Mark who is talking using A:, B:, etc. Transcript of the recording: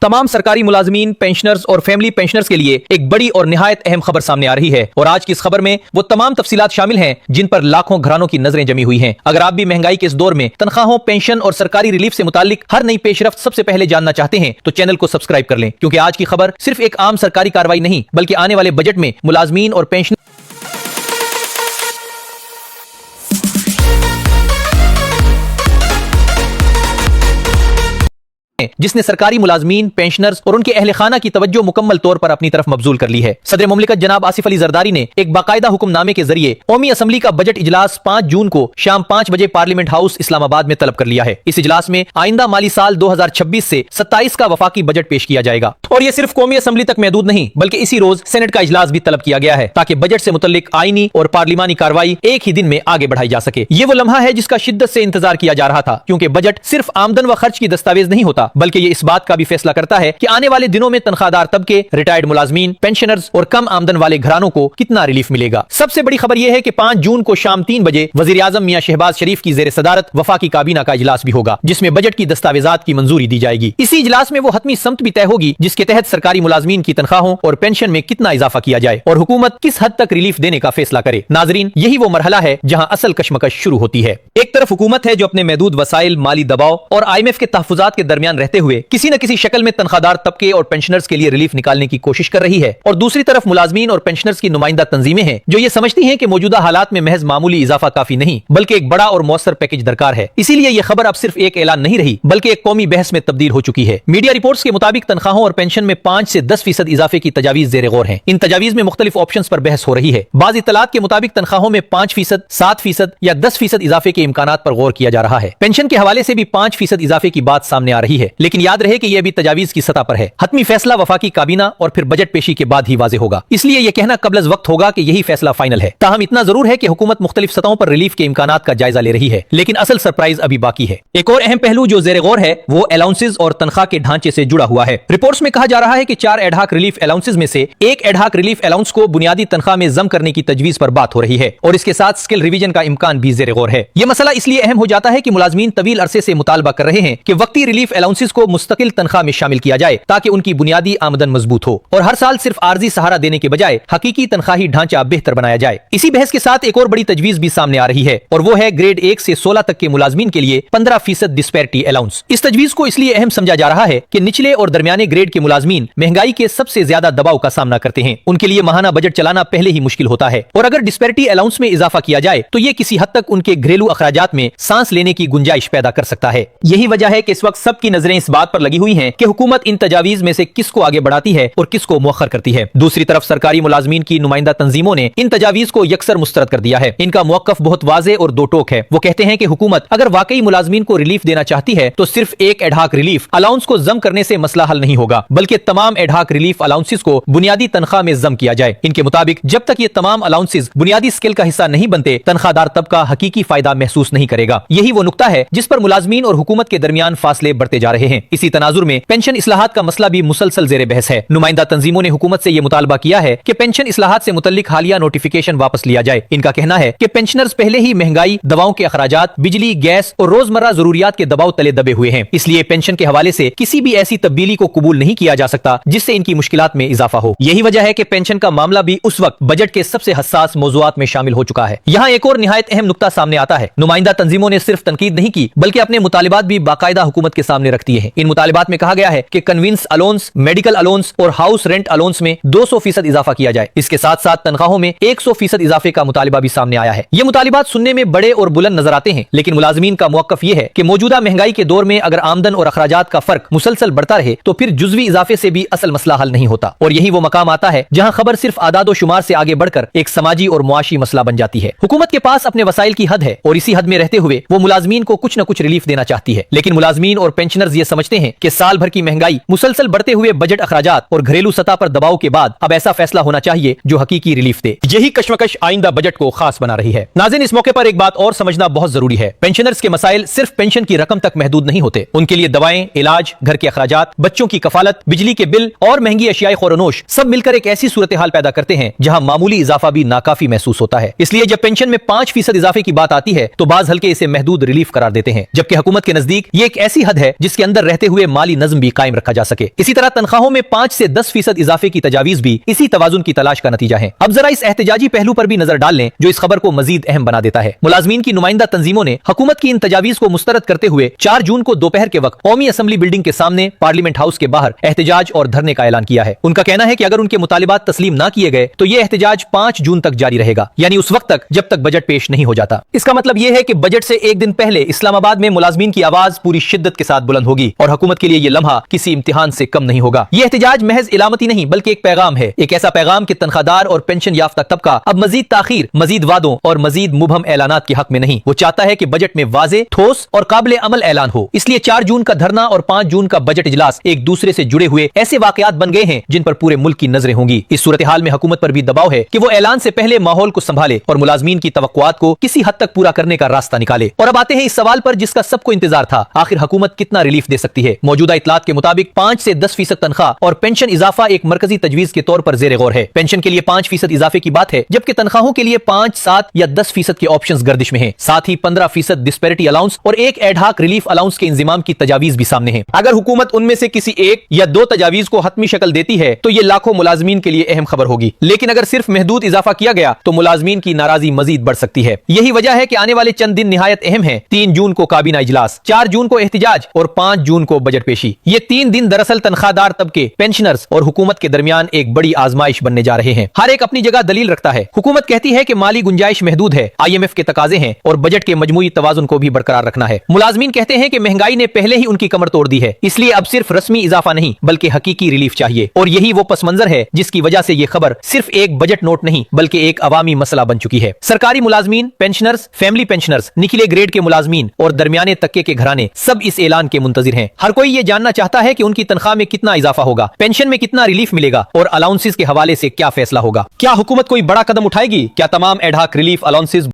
A: तमाम सरकारी मुलाजमीन, पेंशनर्स और फैमिली पेंशनर्स के लिए एक बड़ी और निहायत अहम खबर सामने आ रही है और आज की इस खबर में वो तमाम तफसीलात शामिल हैं जिन पर लाखों घरानों की नजरें जमी हुई हैं। अगर आप भी महंगाई के इस दौर में तनख्वाहों, पेंशन और सरकारी रिलीफ से मुतालिक हर नई पेशरफ्त सबसे पहले जानना चाहते हैं तो चैनल को सब्सक्राइब कर लें, क्योंकि आज की खबर सिर्फ एक आम सरकारी कार्रवाई नहीं बल्कि आने वाले बजट में मुलाजमीन और पेंशन जिसने सरकारी मुलाजमीन, पेंशनर्स और उनके अहले खाना की तवज्जो मुकम्मल तौर पर अपनी तरफ मबजूल कर ली है। सदर मुमलिकत जनाब आसिफ अली जरदारी ने एक बाकायदा हुक्मनामे के जरिए कौमी असम्बली का बजट इजलास 5 जून को शाम 5 बजे पार्लियामेंट हाउस इस्लामाबाद में तलब कर लिया है। इस इजलास में आइंदा माली साल 2026 से 27 का वफाकी बजट पेश किया जाएगा और यह सिर्फ कौमी असम्बली तक महदूद नहीं बल्कि इसी रोज सेनेट का इजलास भी तलब किया गया है ताकि बजट से मुतल्लिक आईनी और पार्लिमानी कार्रवाई एक ही दिन में आगे बढ़ाई जा सके। ये वो लम्हा है जिसका शिद्दत से इंतजार किया जा रहा था, क्योंकि बजट सिर्फ आमदन व खर्च की दस्तावेज नहीं होता बल्कि ये इस बात का भी फैसला करता है कि आने वाले दिनों में तनख्वाहदार तबके, रिटायर्ड मुलाजमीन, पेंशनर्स और कम आमदन वाले घरानों को कितना रिलीफ मिलेगा। सबसे बड़ी खबर यह है कि 5 जून को शाम 3 बजे वजीर आजम मियां शहबाज शरीफ की जेर सदारत वफाकी काबीना का इजलास भी होगा, जिसमें बजट की दस्तावेजात की मंजूरी दी जाएगी। इसी इजलास में वो हतमी समत भी तय होगी जिसके तहत सरकारी मुलाजमीन की तनख्वाहों और पेंशन में कितना इजाफा किया जाए और हुकूमत किस हद तक रिलीफ देने का फैसला करे। नाजरीन, यही वो मरहला है जहां असल कशमकश शुरू होती है। एक तरफ हुकूमत है जो अपने महदूद वसाइल, माली दबाव और IMF के तहफुजात के दरमियान रहते हुए किसी न किसी शक्ल में तनख्वाहदार तबके और पेंशनर्स के लिए रिलीफ निकालने की कोशिश कर रही है, और दूसरी तरफ मुलाजमीन और पेंशनर्स की नुमाइंदा तंजीमें हैं जो ये समझती हैं कि मौजूदा हालात में महज मामूली इजाफा काफी नहीं बल्कि एक बड़ा और मौसर पैकेज दरकार है। इसीलिए यह खबर अब सिर्फ एक ऐलान नहीं रही बल्कि एक कौमी बहस में तब्दील हो चुकी है। मीडिया रिपोर्ट्स के मुताबिक तनख्वाहों और पेंशन में 5 से 10% इजाफे की तजावीज जेर गौर है। इन तजावीज में मुख्तलिफ ऑप्शंस पर बहस हो रही है। बाज़ इत्तलात के मुताबिक तनख्वाहों में 5%, 7% या 10% इजाफे के इम्कानात पर गौर किया जा रहा है। पेंशन के हवाले से भी 5% इजाफे की बात सामने आ रही है, लेकिन याद रहे कि यह भी तजावीज की सतह पर है। हतमी फैसला वफाकी काबीना और फिर बजट पेशी के बाद ही वाज़ेह होगा, इसलिए यह कहना कब्ल वक्त होगा कि यही फैसला फाइनल है। ताहम इतना जरूर है कि हुकूमत मुख्तलिफ सतहों पर रिलीफ के इम्कानात का जायजा ले रही है, लेकिन असल सरप्राइज अभी बाकी है। एक और अहम पहलू जो जेर गौर है वो अलाउंसेज और तनख्वाह के ढांचे से जुड़ा हुआ है। रिपोर्ट्स में कहा जा रहा है कि 4 एडहाक रिलीफ अलाउंसेज में से एक एडहाक रिलीफ अलाउंस को बुनियादी तनख्वाह में जम करने की तजवीज पर बात हो रही है और इसके साथ स्किल रिवीजन का इम्कान भी जेर गौर है। यह मसला इसलिए अहम हो जाता है कि मुलाजमीन तवील अरसे से मुतालबा कर रहे हैं कि वक्ती रिलीफ अलाउंसेज को मुस्तकिल तनख्वाह में शामिल किया जाए ताकि उनकी बुनियादी आमदन मजबूत हो और हर साल सिर्फ आर्जी सहारा देने के बजाय हकीकी तनख्वाही ढांचा बेहतर बनाया जाए। इसी बहस के साथ एक और बड़ी तजवीज भी सामने आ रही है और वो है ग्रेड 1 से 16 तक के मुलाजमीन के लिए 15% डिस्पैरिटी अलाउंस। इस तजवीज को इसलिए अहम समझा जा रहा है कि निचले और दरमियाने ग्रेड के मुलाजमीन महंगाई के सबसे ज्यादा दबाव का सामना करते हैं। उनके लिए माहाना बजट चलाना पहले ही मुश्किल होता है और अगर डिस्पैरिटी अलाउंस में इजाफा किया जाए तो ये किसी हद तक उनके घरेलू अखराजात में सांस लेने की गुंजाइश पैदा कर सकता है। यही वजह है कि इस वक्त सबकी नजरें इस बात पर लगी हुई हैं कि हुकूमत इन तजावीज में से किसको आगे बढ़ाती है और किसको मुअख्खर करती है। दूसरी तरफ सरकारी मुलाजमीन की नुमाइंदा तंजीमों ने इन तजावीज को यकसर मुस्तरद कर दिया है। इनका मौक़िफ़ बहुत वाज़े और दो टोक है। वो कहते हैं कि हुकूमत अगर वाकई मुलाजमीन को रिलीफ देना चाहती है तो सिर्फ एक एडहाक रिलीफ अलाउंस को जम करने से मसला हल नहीं होगा बल्कि तमाम एडहाक रिलीफ अलाउंसेस को बुनियादी तनख्वाह में जम किया जाए। इनके मुताबिक जब तक ये तमाम अलाउंसेस बुनियादी स्केल का हिस्सा नहीं बनते तनख्वाहदार तबका हकीकी फायदा महसूस नहीं करेगा। यही वो नुक्ता है जिस पर मुलाजमीन और हुकूमत के दरमियान फासले बढ़ते जा रहे हैं। इसी तनाजुर में पेंशन इस्लाहात का मसला भी मुसलसल जेर बहस है। नुमाइंदा तंजीमों ने हुकूमत से यह मुतालबा किया है कि पेंशन इस्लाहात से मुतल्लिक हालिया नोटिफिकेशन वापस लिया जाए। इनका कहना है कि पेंशनर्स पहले ही महंगाई, दवाओं के अखराजात, बिजली, गैस और रोजमर्रा जरूरियात के दबाव तले दबे हुए हैं, इसलिए पेंशन के हवाले से किसी भी ऐसी तब्दीली को कबूल नहीं किया जा सकता जिससे इनकी मुश्किलात में इजाफा हो। यही वजह है कि पेंशन का मामला भी उस वक्त बजट के सबसे हसास मौज़ूआत में शामिल हो चुका है। यहाँ एक और निहायत अहम नुक्ता सामने आता है। नुमाइंदा तंजीमों ने सिर्फ तनकीद नहीं की बल्कि अपने मुतालिबात भी बाकायदा हुकूमत के सामने रख दिए हैं। इन मुतालिबात में कहा गया है कि कन्वींस अलाउंस, मेडिकल अलाउंस और हाउस रेंट अलाउंस में 200% इजाफा किया जाए। इसके साथ साथ तनख्वाहों में 100% इजाफे का मुतालिबा भी सामने आया है। ये मुतालिबात सुनने में बड़े और बुलंद नजर आते हैं, लेकिन मुलाजमीन का मौक़िफ़ यह है कि मौजूदा महंगाई के दौर में अगर आमदन और अखराजात का फर्क मुसलसल बढ़ता रहे तो फिर जुज़वी इजाफे से भी असल मसला हल नहीं होता और यही वो मकाम आता है जहां खबर सिर्फ आदाद व शुमार से आगे बढ़कर एक समाजी और मुआशी मसला बन जाती है। हुकूमत के पास अपने वसाइल की हद है और इसी हद में रहते हुए वो मुलाजमीन को कुछ न कुछ रिलीफ देना चाहती है, लेकिन मुलाजमीन और पेंशनर्स ये समझते हैं कि साल भर की महंगाई, मुसलसल बढ़ते हुए बजट अखराजात और घरेलू सतह पर दबाव के बाद अब ऐसा फैसला होना चाहिए जो हकीकी रिलीफ दे। यही कशमकश आइंदा बजट को खास बना रही है। नाज़रीन, इस मौके पर एक बात और समझना बहुत जरूरी है। पेंशनर्स के मसाइल सिर्फ पेंशन की रकम तक महदूद नहीं होते। उनके लिए दवाएं, इलाज, घर के अखराजात, बच्चों की कफालत, बिजली के बिल और महंगी अशियाए ख़ौर-ओ-नोश सब मिलकर एक ऐसी सूरत हाल पैदा करते हैं जहां मामूली इजाफा भी नाकाफी महसूस होता है। इसलिए जब पेंशन में 5% इजाफे की बात आती है तो बाज हल्के इसे महदूद रिलीफ करार देते हैं, जबकि हुकूमत के नजदीक ये एक ऐसी हद है जिससे जिसके अंदर रहते हुए माली नज्म भी कायम रखा जा सके। इसी तरह तनख्वाहों में 5 से 10% इजाफे की तजावीज भी इसी तवाजुन की तलाश का नतीजा है। अब जरा इस एहतजाजी पहलू पर भी नजर डाल लें जो इस खबर को मजीद अहम बना देता है। मुलाजमीन की नुमाइंदा तंजीमों ने हुकूमत की इन तजावीज को मुस्तरद करते हुए 4 जून को दोपहर के वक्त कौमी असम्बली बिल्डिंग के सामने पार्लियामेंट हाउस के बाहर एहतजाज और धरने का ऐलान किया है। उनका कहना है कि अगर उनके मुतालिबात तस्लीम न किए गए तो यह एहतजाज 5 जून तक जारी रहेगा, यानी उस वक्त तक जब तक बजट पेश नहीं हो जाता। इसका मतलब यह है कि बजट से एक दिन पहले इस्लामाबाद में मुलाजमीन की आवाज पूरी शिद्दत के साथ बुलंद होगी और हुकूमत के लिए यह लम्हा किसी इम्तिहान से कम नहीं होगा। यह एहतजाज महज इलामती नहीं बल्कि एक पैगाम है, एक ऐसा पैगाम कि तनख्वाहदार और पेंशन याफ्ता तबका अब मजीद ताखीर, मजीद वादों और मजीद मुबहम ऐलानात के हक में नहीं। वो चाहता है कि बजट में वाज़े, ठोस और काबिल अमल ऐलान हो। इसलिए 4 जून का धरना और 5 जून का बजट इजलास एक दूसरे से जुड़े हुए ऐसे वाकयात बन गए हैं जिन पर पूरे मुल्क की नजरें होंगी। इस सूरत हाल में हुकूमत पर भी दबाव है कि वो ऐलान से पहले माहौल को संभाले और मुलाजमीन की तवक्कुआत को किसी हद तक पूरा करने का रास्ता निकाले। और अब आते हैं इस सवाल पर जिसका सबको इंतजार था, आखिर हुकूमत कितना रिलीफ दे सकती है। मौजूदा इतलात के मुताबिक 5 से 10% तनख्वाह और पेंशन इजाफा एक मरकजी तजवीज के तौर पर जेर गौर है। पेंशन के लिए 5% इजाफे की बात है, जबकि तनख्वाहों के लिए 5, 7 या 10% के ऑप्शंस गर्दिश में हैं। साथ ही 15% डिस्पैरिटी अलाउंस और एक एडहाक रिलीफ अलाउंस के इंतजाम की तजावीज भी सामने है। अगर हुकूमत उनमें से किसी एक या 2 तजावीज को हतमी शक्ल देती है तो ये लाखों मुलाजमीन के लिए अहम खबर होगी, लेकिन अगर सिर्फ महदूद इजाफा किया गया तो मुलाजमीन की नाराजगी मजीद बढ़ सकती है। यही वजह है कि आने वाले चंद दिन निहायत अहम है। 3 जून को काबीना इजलास, 4 जून को एहतिजाज और 5 जून को बजट पेशी। ये 3 दिन दरअसल तनख्वाहदार तबके, पेंशनर्स और हुकूमत के दरमियान एक बड़ी आजमाइश बनने जा रहे हैं। हर एक अपनी जगह दलील रखता है। हुकूमत कहती है कि माली गुंजाइश महदूद है, IMF के तकाजे हैं और बजट के मजमूई तवाजुन को भी बरकरार रखना है। मुलाजमीन कहते हैं कि महंगाई ने पहले ही उनकी कमर तोड़ दी है, इसलिए अब सिर्फ रस्मी इजाफा नहीं बल्कि हकीकी रिलीफ चाहिए। और यही वो पस मंजर है जिसकी वजह से ये खबर सिर्फ एक बजट नोट नहीं बल्कि एक अवामी मसला बन चुकी है। सरकारी मुलाजमीन, पेंशनर्स, फैमिली पेंशनर्स, निचले ग्रेड के मुलाजमीन और दरमियाने तबके के घराने सब इस ऐलान के मुंतजिर हैं। हर कोई ये जानना चाहता है कि उनकी तनख्वाह में कितना इजाफा होगा, पेंशन में कितना रिलीफ मिलेगा और अलाउंसेस के हवाले से क्या फैसला होगा। क्या हुकूमत कोई बड़ा कदम उठाएगी? क्या तमाम एडहाक रिलीफ अलाउंसेस